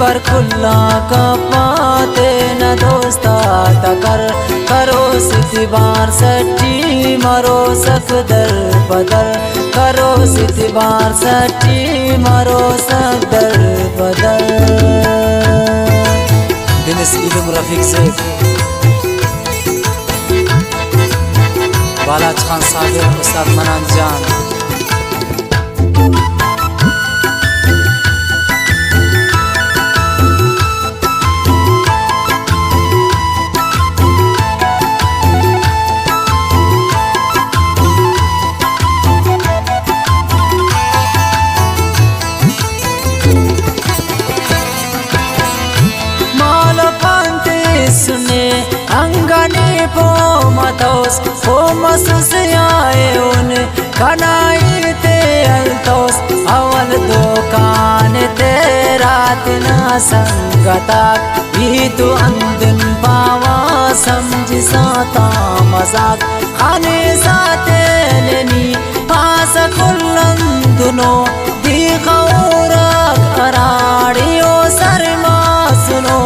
बर खुल्ला का पाते न दोस्ता तकर करो सितबार सट्टी मरो सकदर बदर करो सितबार सट्टी मरो सकदर बदर। दिनेश इलम रफीक से बाला खान सागर उस्ताद मनान जान सुने अंगने पो मतोस पो मसूस आए उन कनाई ते अलतोस अवल दुकान ते रात ना संगताक भी तू अंदन पावा समझ साता मजाक खाने साते लेनी पास कुल्लन दुनो दिखौरक अराड़ियो शर्मा सुनो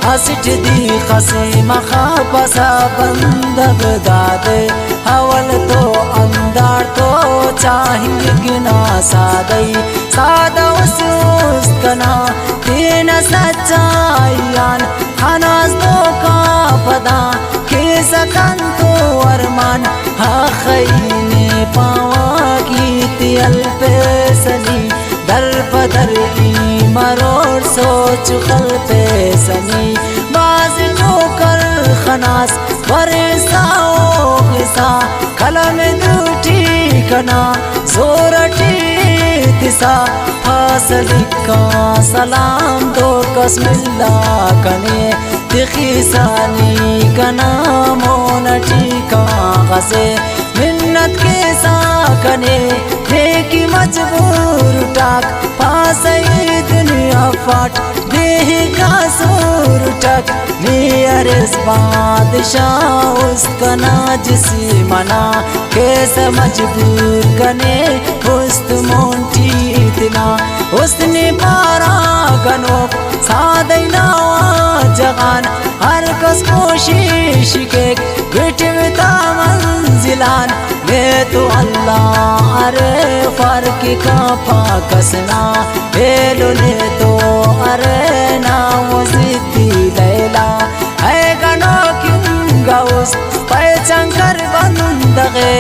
हसट दी खसी मखा बसा बंदब दादे हवल तो अंदार तो चाहिए गिना सादई सादा उसकना तीन सच्चाइयान खनास दो का पदा के सकन तो अरमान हखईने पावा की तियल पे सनी दर बदर मरोड़ सोच खल पे सनी बाज कर खनास बरसाओ किसा कलम दूठी कना जोरटी दिशा फासली का सलाम दो कसमिल्ला कने दिखीसानी कना मोनटी का गसे मिन्नत के साकने लेकी मजबूर टाक पासई दुनिया फाट देह का सूर टक नियरेस बादशाह उसका नाजिसी मना कैसे मजबूर कने उस्त मोंटी इतना उसने पारा गनो सादैना जगान हर कस कोशिश के बिटविता मंजिलान मैं तो अल्लाह अरे फर्क का पाकसना बेलो ने तो अरे ना वजिदी लैला है गनो किंग गाउस पैचंग कर बंदगे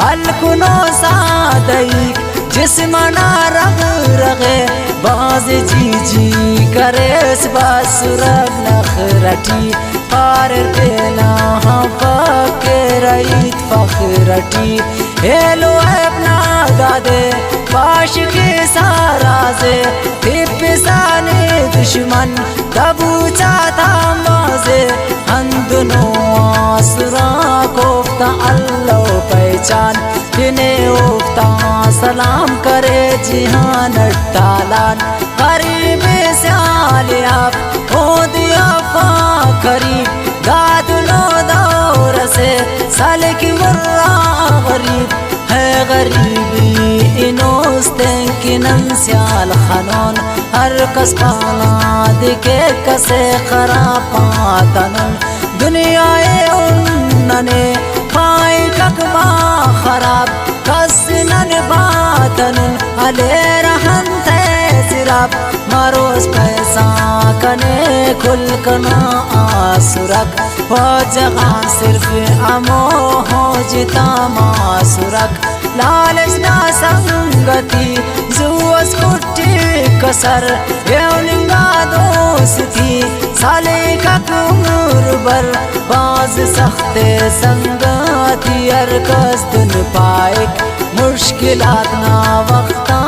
अलकुनो सादई जिस्मना रग रगे बाज जी जी करे बासुरग नखरटी पार पेना पके रईत फखरटी हेलो अपना दादे पाश के सारा से तिप्साने दुश्मन दबूचा था माजे अंदनो आसरा कोफ्ता अल्लाह पहचान जिन्हें उफ्ता सलाम करे जिहान तालान करीब से आले आप हो दिया करीब गादुलो दौर से साले की मुर्रा गरीब है गरीबी इनोस्तें की नंस्याल खनोन हर कस पाना दिखे कसे खरापातन दुनियाए उन्नने पाए ककमा खराब कसनन बातन अले रहन ते सिराब मरोस पैसा कने खुल कना आसुरक हो जगह सिर्फ अमो हो जिता मासुरक लालच ना संगति जुअस कुट्टी कसर येवनिंगा दोस्ती साले का कुमर बर बाज सख्ते संगति अरकस दुन पाएक मुश्किलात ना वक्ता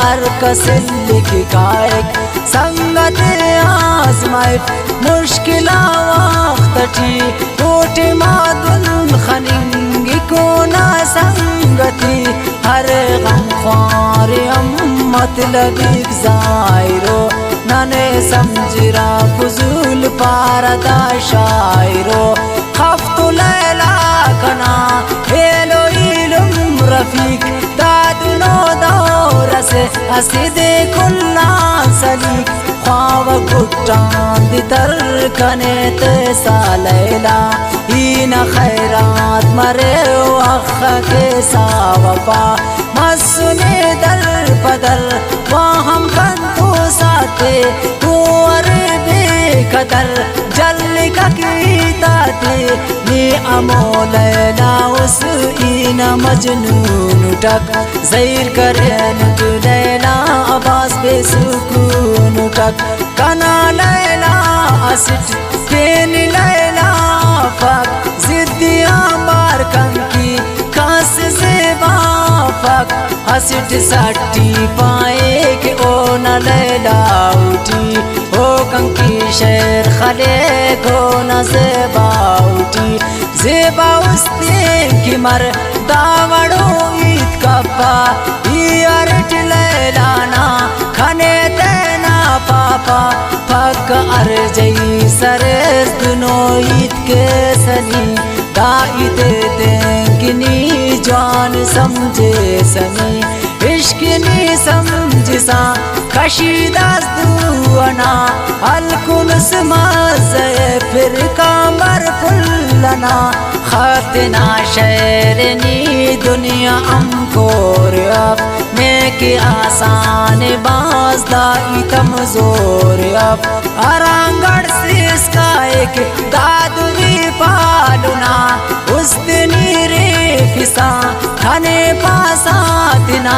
अरकस लिख कायक संगत आजमाइफ मुश्किला वक्तटी टूटे मादुन खनिंगी को ना संगति हर गम ख्वार मतलबी जायरो नने समझरा फजूल पारदा शायरो खफ्तु लैला कना हेलो इलम रफीक दादनो दौर से हसीदे कुल्ला सलीक ख्वाब गुट्टान दी तर कने ते सालैला इन खैरात मरे वख के सावपा मसुने दर पदर वाहम कंतु साथे तू अरे बेकदर जल्ली का कीता थे नी अमोलैला उस इन मजनून टक ज़ैर करे नुक लैला आवाज़ बेसुकून टक कना लैला असिट केन लैला फक जिद्दिया मार कंकी कास से बाफक असिट सट्टी पाए के ओ न लैला उठी ओ कंकी शेर खले को न ज़ेबा उठी ज़ेबा उस्ते की मर दावड़ो ईद कप्पा यारट लैलाना खने तेना पापा पक अर्जई सरस दुनो ईद के सनी दाईते तेंकिनी जान समझे सनी इश्क नी समझसा कशीदास दुआना अलकुलस माज़े फिर कामर फुल्लना खातना शहरनी दुनिया अमकोर अब मैं के आसान बाजदा इतम जोर अब अरांगड़ से इसका एक दादुरी पालुना उस दिन रे फिसा खाने पासा दिना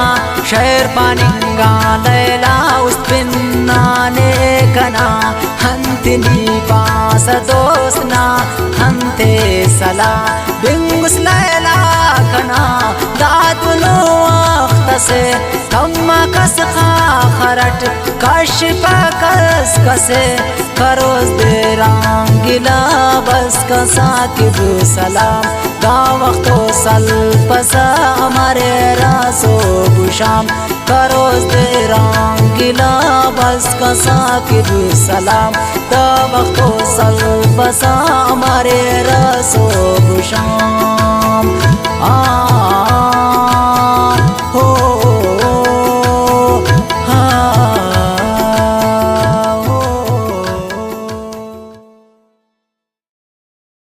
शहर पानिंगा लैला उस पिन्ना ने कना हंतनी पास दोस्तना हंते सला बिंगुस लैला कना दातुनो अख्तसे कम्मा कस खरट कश पकस कसे करोज दे रांगिला बस का साकिब सलाम दा वक्तो सल पसा हमारे रासो बुशाम करोज दे रांगिला बस का साकिब सलाम दा वक्तो सल पसा हमारे रासो बुशाम